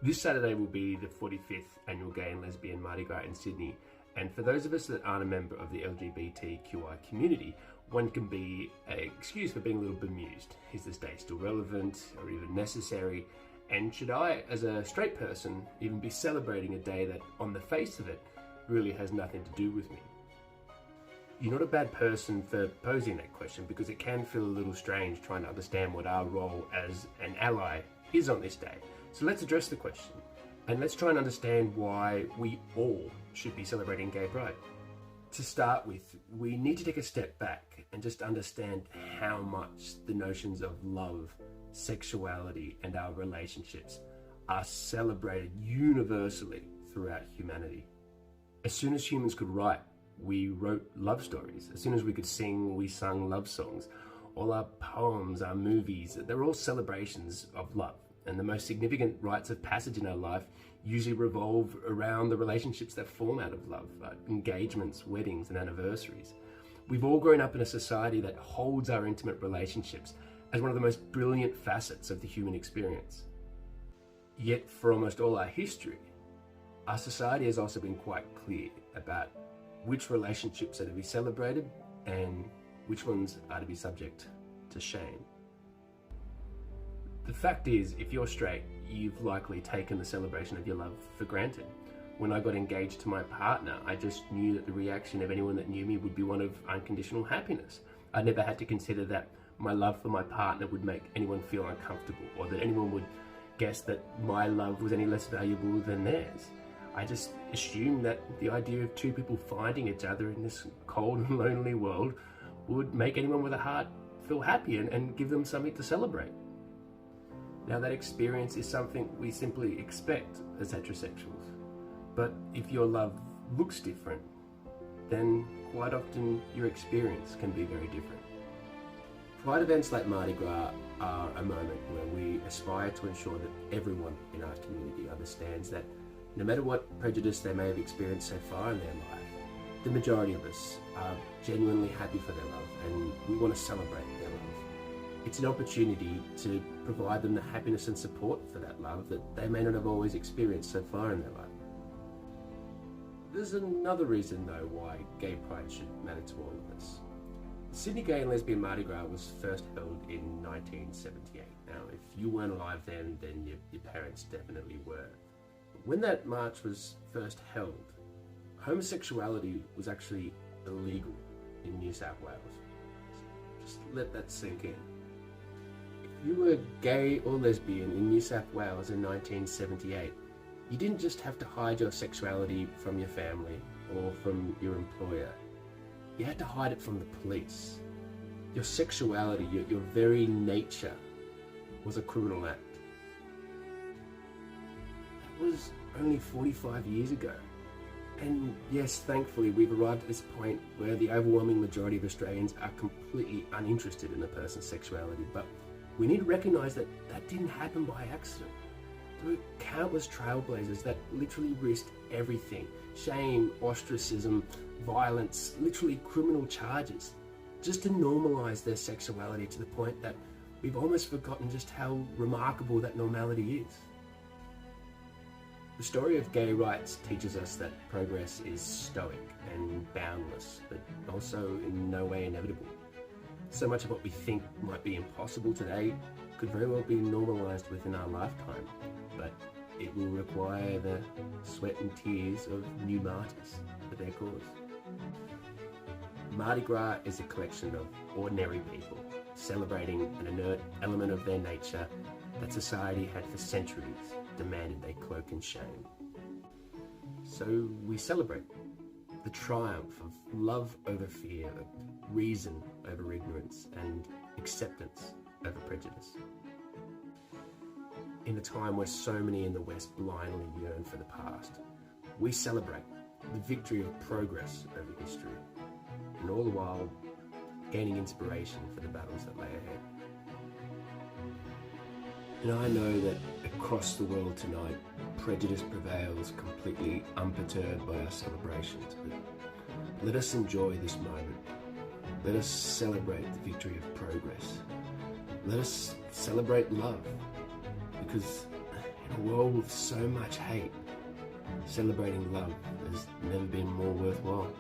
This Saturday will be the 45th annual Gay and Lesbian Mardi Gras in Sydney, and for those of us that aren't a member of the LGBTQI community, one can be excused for being a little bemused. Is this day still relevant or even necessary? And should I, as a straight person, even be celebrating a day that, on the face of it, really has nothing to do with me? You're not a bad person for posing that question, because it can feel a little strange trying to understand what our role as an ally is on this day. So let's address the question, and let's try and understand why we all should be celebrating Gay Pride. To start with, we need to take a step back and just understand how much the notions of love, sexuality, and our relationships are celebrated universally throughout humanity. As soon as humans could write, we wrote love stories. As soon as we could sing, we sung love songs. All our poems, our movies, they're all celebrations of love. And the most significant rites of passage in our life usually revolve around the relationships that form out of love, engagements, weddings, and anniversaries. We've all grown up in a society that holds our intimate relationships as one of the most brilliant facets of the human experience. Yet for almost all our history, our society has also been quite clear about which relationships are to be celebrated and which ones are to be subject to shame. The fact is, if you're straight, you've likely taken the celebration of your love for granted. When I got engaged to my partner, I just knew that the reaction of anyone that knew me would be one of unconditional happiness. I never had to consider that my love for my partner would make anyone feel uncomfortable, or that anyone would guess that my love was any less valuable than theirs. I just assumed that the idea of two people finding each other in this cold and lonely world would make anyone with a heart feel happy and give them something to celebrate. Now, that experience is something we simply expect as heterosexuals. But if your love looks different, then quite often your experience can be very different. Pride events like Mardi Gras are a moment where we aspire to ensure that everyone in our community understands that no matter what prejudice they may have experienced so far in their life, the majority of us are genuinely happy for their love, and we want to celebrate their love. It's an opportunity to provide them the happiness and support for that love that they may not have always experienced so far in their life. There's another reason, though, why Gay Pride should matter to all of us. The Sydney Gay and Lesbian Mardi Gras was first held in 1978. Now, if you weren't alive then your parents definitely were. But when that march was first held, homosexuality was actually illegal in New South Wales. Just let that sink in. If you were gay or lesbian in New South Wales in 1978, you didn't just have to hide your sexuality from your family or from your employer. You had to hide it from the police. Your sexuality, your very nature, was a criminal act. That was only 45 years ago. And yes, thankfully, we've arrived at this point where the overwhelming majority of Australians are completely uninterested in a person's sexuality, but we need to recognise that that didn't happen by accident. There were countless trailblazers that literally risked everything: shame, ostracism, violence, literally criminal charges, just to normalise their sexuality to the point that we've almost forgotten just how remarkable that normality is. The story of gay rights teaches us that progress is stoic and boundless, but also in no way inevitable. So much of what we think might be impossible today could very well be normalised within our lifetime, but it will require the sweat and tears of new martyrs for their cause. Mardi Gras is a collection of ordinary people celebrating an inert element of their nature that society had for centuries demanded they cloak in shame. So we celebrate the triumph of love over fear, reason over ignorance, and acceptance over prejudice. In a time where so many in the West blindly yearn for the past, we celebrate the victory of progress over history, and all the while gaining inspiration for the battles that lay ahead. And I know that across the world tonight, prejudice prevails completely unperturbed by our celebrations, but let us enjoy this moment. Let us celebrate the victory of progress. Let us celebrate love, because In a world with so much hate, celebrating love has never been more worthwhile.